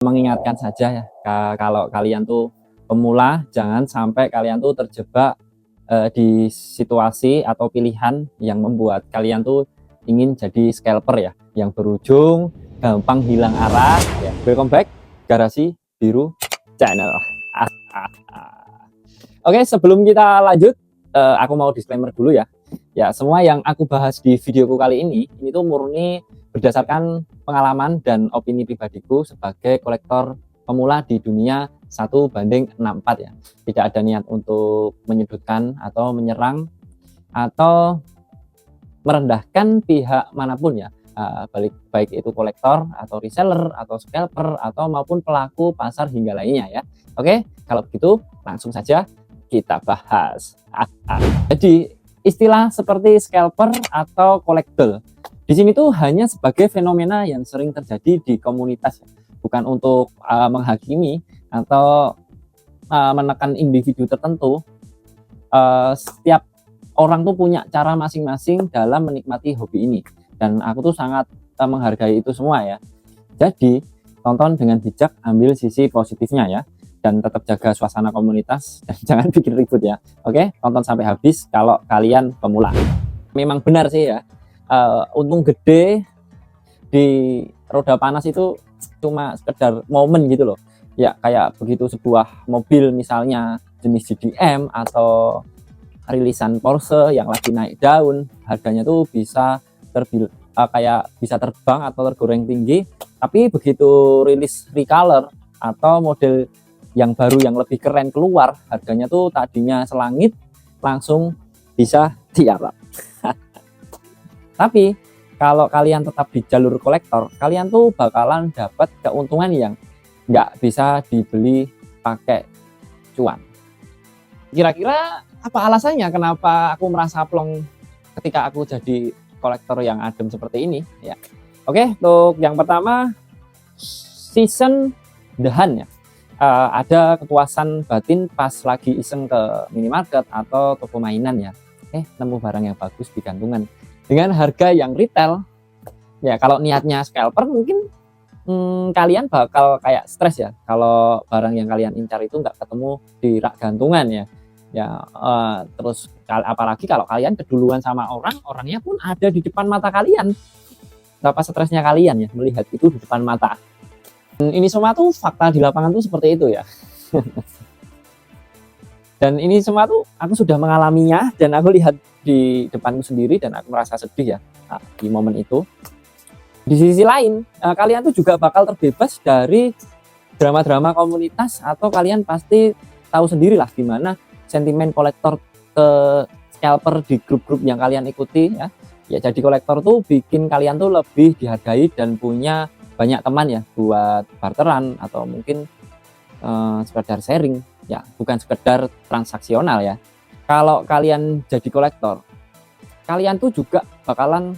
mengingatkan saja ya, kalau kalian tuh pemula, jangan sampai kalian tuh terjebak di situasi atau pilihan yang membuat kalian tuh ingin jadi scalper ya, yang berujung gampang hilang arah ya. Welcome back Garasi Biru Channel. Oke, sebelum kita lanjut, aku mau disclaimer dulu ya. Ya, semua yang aku bahas di videoku kali ini tuh murni berdasarkan pengalaman dan opini pribadiku sebagai kolektor pemula di dunia 1:64 ya. Tidak ada niat untuk menyudutkan atau menyerang atau merendahkan pihak manapun ya, baik itu kolektor atau reseller atau scalper atau maupun pelaku pasar hingga lainnya ya. Oke, kalau begitu langsung saja kita bahas. Jadi istilah seperti scalper atau collectible di sini tuh hanya sebagai fenomena yang sering terjadi di komunitas, bukan untuk menghakimi atau menekan individu tertentu. Setiap orang tuh punya cara masing-masing dalam menikmati hobi ini, dan aku tuh sangat menghargai itu semua ya. Jadi tonton dengan bijak, ambil sisi positifnya ya, dan tetap jaga suasana komunitas dan jangan bikin ribut ya. Oke, tonton sampai habis kalau kalian pemula. Memang benar sih ya, untung gede di roda panas itu cuma sekedar momen gitu loh ya. Kayak begitu sebuah mobil misalnya jenis GDM atau rilisan Porsche yang lagi naik daun, harganya tuh bisa kayak bisa terbang atau tergoreng tinggi. Tapi begitu rilis recolor atau model yang baru yang lebih keren keluar, harganya tuh tadinya selangit langsung bisa tiarap. Tapi kalau kalian tetap di jalur kolektor, kalian tuh bakalan dapat keuntungan yang nggak bisa dibeli pakai cuan. Kira-kira apa alasannya kenapa aku merasa plong ketika aku jadi kolektor yang adem seperti ini ya? Oke, untuk yang pertama, season dahan ya. Ada kepuasan batin pas lagi iseng ke minimarket atau toko mainan ya. Nemu barang yang bagus di gantungan dengan harga yang retail ya. Kalau niatnya scalper mungkin kalian bakal kayak stres ya kalau barang yang kalian incar itu nggak ketemu di rak gantungan ya. Terus apalagi kalau kalian keduluan sama orangnya pun ada di depan mata kalian, berapa stresnya kalian ya melihat itu di depan mata. Ini semua tuh fakta di lapangan tuh seperti itu ya. Dan ini semua tuh aku sudah mengalaminya dan aku lihat di depanku sendiri dan aku merasa sedih ya di momen itu. Di sisi lain, kalian tuh juga bakal terbebas dari drama-drama komunitas, atau kalian pasti tahu sendirilah gimana sentimen kolektor ke scalper di grup-grup yang kalian ikuti ya. Ya, jadi kolektor tuh bikin kalian tuh lebih dihargai dan punya banyak teman ya buat barteran atau mungkin sekedar sharing ya, bukan sekedar transaksional ya. Kalau kalian jadi kolektor, kalian tuh juga bakalan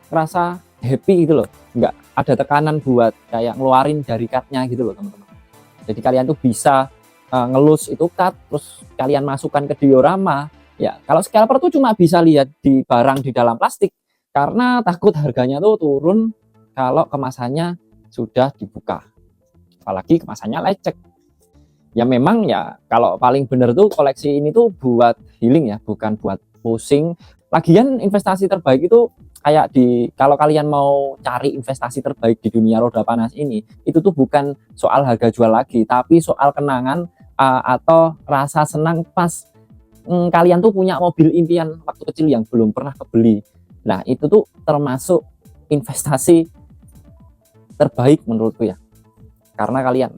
ngerasa happy gitu loh, nggak ada tekanan buat kayak ngeluarin dari cardnya gitu loh teman-teman. Jadi kalian tuh bisa ngelus itu card, terus kalian masukkan ke diorama ya. Kalau scalper tuh cuma bisa lihat di barang di dalam plastik karena takut harganya tuh turun kalau kemasannya sudah dibuka, apalagi kemasannya lecek ya. Memang ya kalau paling bener tuh koleksi ini tuh buat healing ya, bukan buat pusing. Lagian investasi terbaik itu kayak kalau kalian mau cari investasi terbaik di dunia roda panas ini, itu tuh bukan soal harga jual lagi, tapi soal kenangan atau rasa senang pas kalian tuh punya mobil impian waktu kecil yang belum pernah kebeli. Nah, itu tuh termasuk investasi terbaik menurutku ya, karena kalian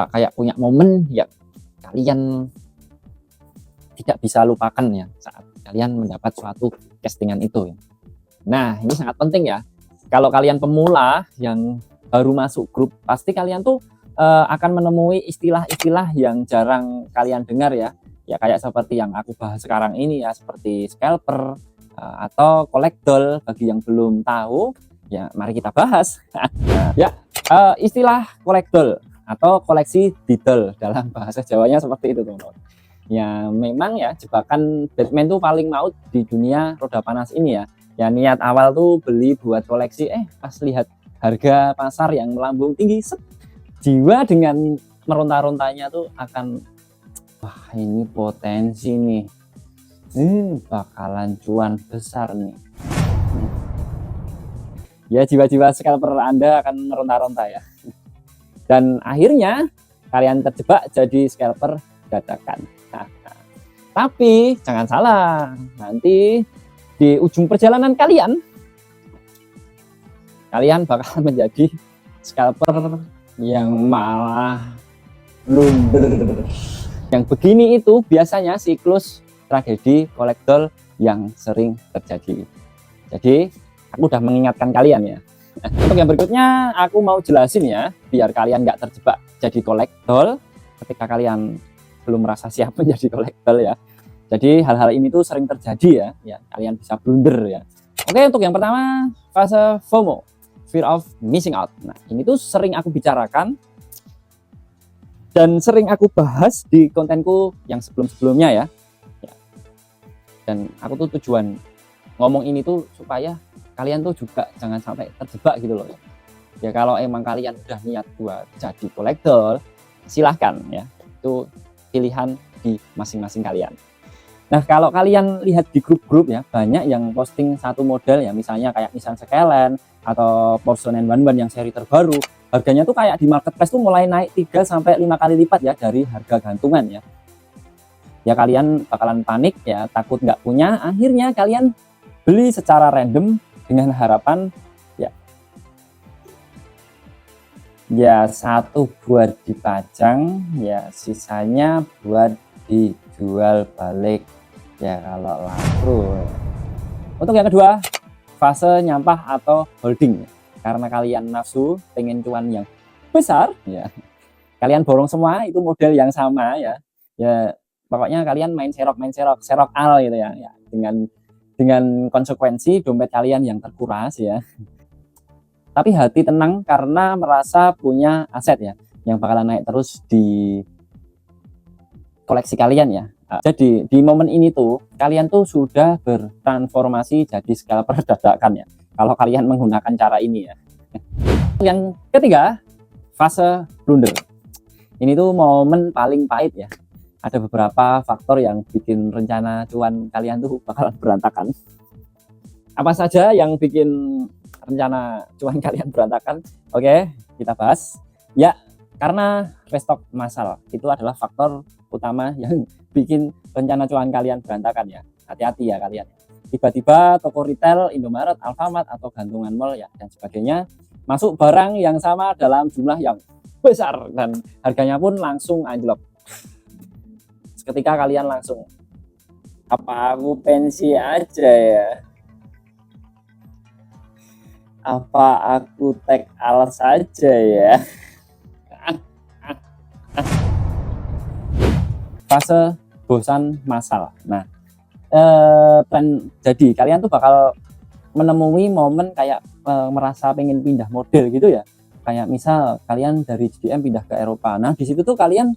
kayak punya momen yang kalian tidak bisa lupakan ya saat kalian mendapat suatu castingan itu ya. Nah, ini sangat penting ya. Kalau kalian pemula yang baru masuk grup, pasti kalian tuh akan menemui istilah-istilah yang jarang kalian dengar ya. Ya kayak seperti yang aku bahas sekarang ini ya, seperti scalper atau collectible. Bagi yang belum tahu, ya mari kita bahas. Ya, istilah collectible atau koleksi detail dalam bahasa Jawanya seperti itu teman-teman. Ya memang ya, jebakan Batman tuh paling maut di dunia roda panas ini ya. Ya niat awal tuh beli buat koleksi, pas lihat harga pasar yang melambung tinggi, jiwa dengan meronta-rontanya tuh akan, wah ini potensi nih, bakalan cuan besar nih. Ya jiwa-jiwa scalper Anda akan meronta-ronta ya. Dan akhirnya kalian terjebak jadi scalper dadakan. Tapi jangan salah, nanti di ujung perjalanan kalian bakal menjadi scalper yang malah blunder. Yang begini itu biasanya siklus tragedi kolektor yang sering terjadi. Jadi aku udah mengingatkan kalian ya. Untuk yang berikutnya aku mau jelasin ya, biar kalian nggak terjebak jadi kolektor ketika kalian belum merasa siap menjadi kolektor ya. Jadi hal-hal ini tuh sering terjadi ya, kalian bisa blunder ya. Oke, untuk yang pertama, fase FOMO, fear of missing out. Nah, ini tuh sering aku bicarakan dan sering aku bahas di kontenku yang sebelum-sebelumnya ya. Dan aku tuh tujuan ngomong ini tuh supaya kalian tuh juga jangan sampai terjebak gitu loh. Ya kalau emang kalian udah niat buat jadi kolektor, silahkan ya, itu pilihan di masing-masing kalian. Nah kalau kalian lihat di grup-grup ya, banyak yang posting satu model ya, misalnya kayak Nissan Sekelen atau Porsche 911 yang seri terbaru, harganya tuh kayak di marketplace tuh mulai naik 3-5 kali lipat ya dari harga gantungan ya. Ya kalian bakalan panik ya, takut nggak punya, akhirnya kalian beli secara random dengan harapan ya satu buat dipajang, ya sisanya buat dijual balik ya kalau laku. Untuk yang kedua, fase nyampah atau holding. Karena kalian nafsu pengen cuan yang besar ya, kalian borong semua itu model yang sama ya, pokoknya kalian main serok al gitu ya, dengan konsekuensi dompet kalian yang terkuras ya. Tapi hati tenang karena merasa punya aset ya, yang bakalan naik terus di koleksi kalian ya. Jadi di momen ini tuh kalian tuh sudah bertransformasi jadi scalper dadakan ya, kalau kalian menggunakan cara ini ya. Yang ketiga, fase blunder. Ini tuh momen paling pahit ya. Ada beberapa faktor yang bikin rencana cuan kalian tuh bakalan berantakan. Apa saja yang bikin rencana cuan kalian berantakan? Oke, kita bahas. Ya, karena restock massal itu adalah faktor utama yang bikin rencana cuan kalian berantakan ya. Hati-hati ya kalian. Tiba-tiba toko retail, Indomaret, Alfamart atau gantungan mall ya dan sebagainya masuk barang yang sama dalam jumlah yang besar dan harganya pun langsung anjlok. Ketika kalian langsung, apa aku pensi aja ya? Apa aku tag al saja ya? Fase bosan massal. Nah, jadi kalian tuh bakal menemui momen kayak merasa pengen pindah model gitu ya. Kayak misal kalian dari JDM pindah ke Eropa. Nah, di situ tuh kalian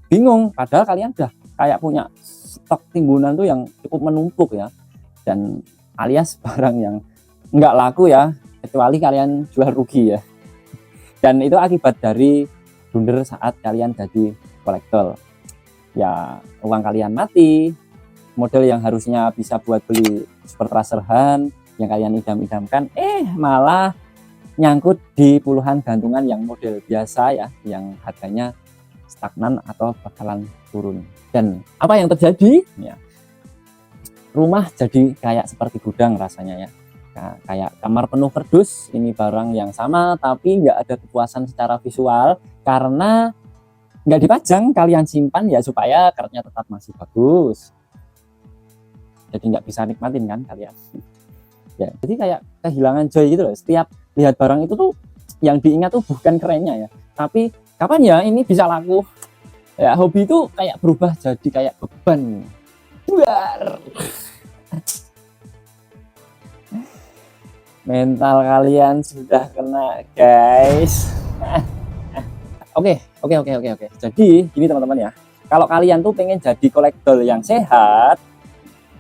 bingung, padahal kalian udah kayak punya stok timbunan tuh yang cukup menumpuk ya, dan alias barang yang nggak laku ya, kecuali kalian jual rugi ya. Dan itu akibat dari blunder saat kalian jadi kolektor ya. Uang kalian mati, model yang harusnya bisa buat beli super tracer Han yang kalian idam-idamkan malah nyangkut di puluhan gantungan yang model biasa ya, yang harganya stagnan atau bakalan turun. Dan apa yang terjadi ya, rumah jadi kayak seperti gudang rasanya ya. Nah, kayak kamar penuh kerdus, ini barang yang sama tapi nggak ada kepuasan secara visual karena nggak dipajang, kalian simpan ya supaya karetnya tetap masih bagus, jadi nggak bisa nikmatin kan kalian ya. Jadi kayak kehilangan joy gitu loh. Setiap lihat barang itu tuh yang diingat tuh bukan kerennya ya, tapi kapan ya ini bisa laku ya. Hobi itu kayak berubah jadi kayak beban. Buar. Mental kalian sudah kena guys. Oke. Jadi gini teman-teman ya, kalau kalian tuh pengen jadi kolektor yang sehat,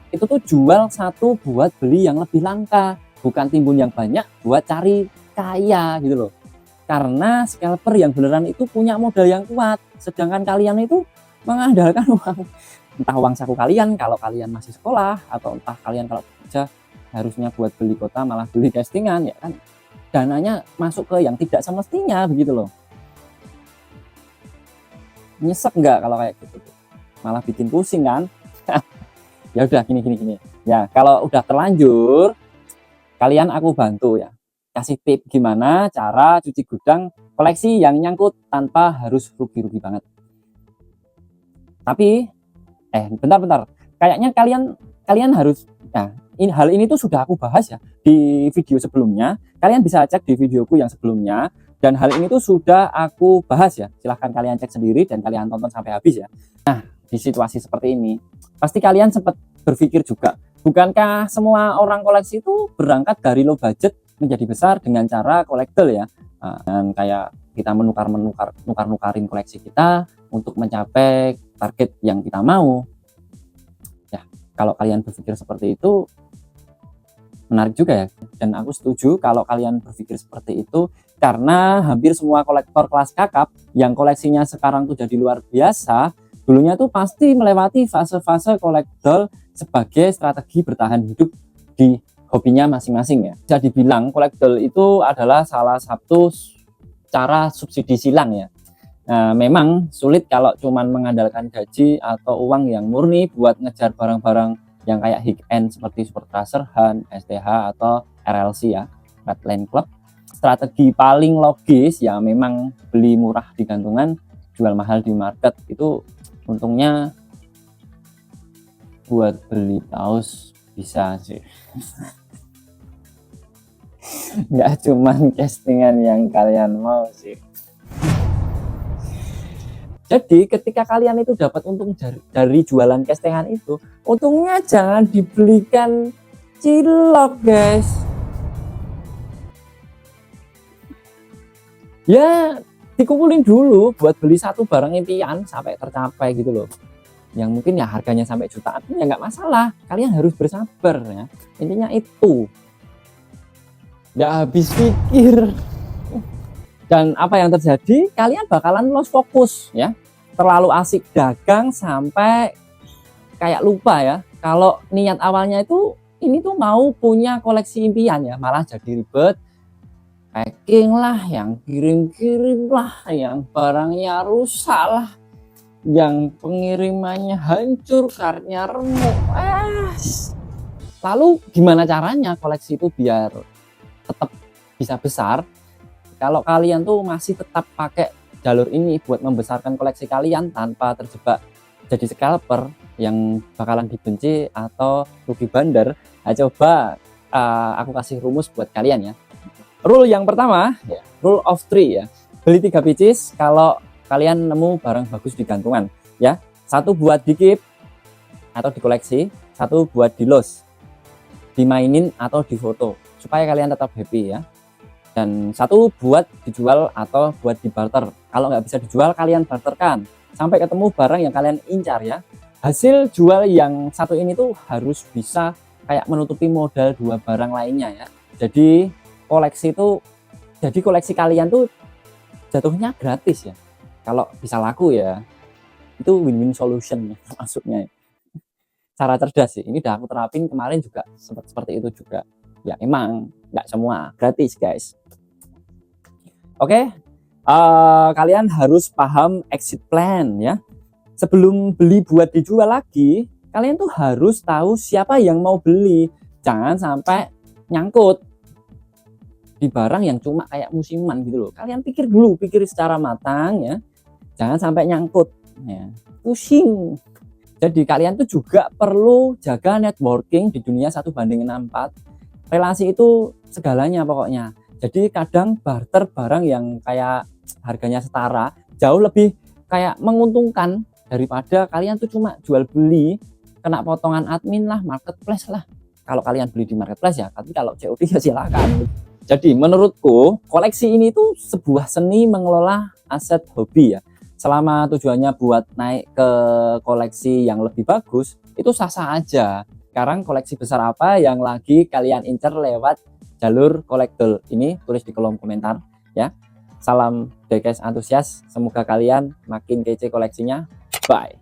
itu tuh jual satu buat beli yang lebih langka, bukan timbun yang banyak buat cari kaya gitu loh. karena scalper yang beneran itu punya modal yang kuat, sedangkan kalian itu mengandalkan uang, entah uang saku kalian kalau kalian masih sekolah, atau entah kalian kalau kerja harusnya buat beli kota malah beli castingan, ya kan dananya masuk ke yang tidak semestinya begitu loh. Nyesek nggak kalau kayak gitu, malah bikin pusing kan. Ya udah gini ya, kalau udah terlanjur kalian aku bantu ya, kasih tip gimana cara cuci gudang koleksi yang nyangkut tanpa harus rugi-rugi banget. Tapi bentar, kayaknya kalian harus, nah hal ini tuh sudah aku bahas ya di video sebelumnya, kalian bisa cek di videoku yang sebelumnya, dan hal ini tuh sudah aku bahas ya, silahkan kalian cek sendiri dan kalian tonton sampai habis ya. Nah, di situasi seperti ini pasti kalian sempat berpikir juga, bukankah semua orang koleksi itu berangkat dari low budget menjadi besar dengan cara kolektor ya, dan kayak kita nukarin koleksi kita untuk mencapai target yang kita mau ya. Kalau kalian berpikir seperti itu menarik juga ya, dan aku setuju kalau kalian berpikir seperti itu, karena hampir semua kolektor kelas kakap yang koleksinya sekarang tuh jadi luar biasa, dulunya tuh pasti melewati fase-fase kolektor sebagai strategi bertahan hidup di hobinya masing-masing ya. Bisa dibilang kolektor itu adalah salah satu cara subsidi silang ya. Nah, memang sulit kalau cuman mengandalkan gaji atau uang yang murni buat ngejar barang-barang yang kayak high end seperti Super Tracer, Han, STH atau RLC ya, Redline Club. Strategi paling logis ya memang beli murah di gantungan, jual mahal di market. Itu untungnya buat beli kaos bisa sih. Nggak cuman castingan yang kalian mau sih. Jadi ketika kalian itu dapat untung dari jualan castingan itu, untungnya jangan dibelikan cilok guys. Ya dikumpulin dulu buat beli satu barang impian sampai tercapai gitu loh, yang mungkin ya harganya sampai jutaan ya nggak masalah, kalian harus bersabar ya, intinya itu. Nggak habis pikir. Dan apa yang terjadi, kalian bakalan lost fokus ya, terlalu asik dagang sampai kayak lupa ya kalau niat awalnya itu ini tuh mau punya koleksi impian ya, malah jadi ribet, packing lah, yang kirim-kirim lah, yang barangnya rusak lah, yang pengirimannya hancur, kartnya remuk. Lalu gimana caranya koleksi itu biar tetap bisa besar? Kalau kalian tuh masih tetap pakai jalur ini buat membesarkan koleksi kalian tanpa terjebak jadi scalper yang bakalan dibenci atau rugi bandar, nah coba aku kasih rumus buat kalian ya. Rule yang pertama, ya, rule of three ya. Beli 3 pieces kalau kalian nemu barang bagus di gantungan ya. Satu buat di keep atau dikoleksi, satu buat di loss, dimainin atau difoto supaya kalian tetap happy ya. Dan satu buat dijual atau buat dibarter. Kalau nggak bisa dijual, kalian barterkan sampai ketemu barang yang kalian incar ya. Hasil jual yang satu ini tuh harus bisa kayak menutupi modal 2 barang lainnya ya. Jadi koleksi kalian tuh jatuhnya gratis ya. Kalau bisa laku ya, itu win-win solution ya, maksudnya. Cara cerdas sih, ini udah aku terapin kemarin juga sempat seperti itu juga. Ya emang nggak semua gratis guys. Oke, kalian harus paham exit plan ya. Sebelum beli buat dijual lagi, kalian tuh harus tahu siapa yang mau beli. Jangan sampai nyangkut di barang yang cuma kayak musiman gitu loh. Kalian pikir secara matang ya. Jangan sampai nyangkut ya. Pusing. Jadi kalian tuh juga perlu jaga networking di dunia 1:64. Relasi itu segalanya pokoknya. Jadi kadang barter barang yang kayak harganya setara jauh lebih kayak menguntungkan daripada kalian tuh cuma jual beli kena potongan admin lah, marketplace lah. Kalau kalian beli di marketplace ya, tapi kalau COD ya silakan. Jadi menurutku koleksi ini tuh sebuah seni mengelola aset hobi ya. Selama tujuannya buat naik ke koleksi yang lebih bagus, itu sah-sah aja. Sekarang koleksi besar apa yang lagi kalian incer lewat jalur kolektor ini? Tulis di kolom komentar ya. Salam diecast antusias, semoga kalian makin kece koleksinya. Bye.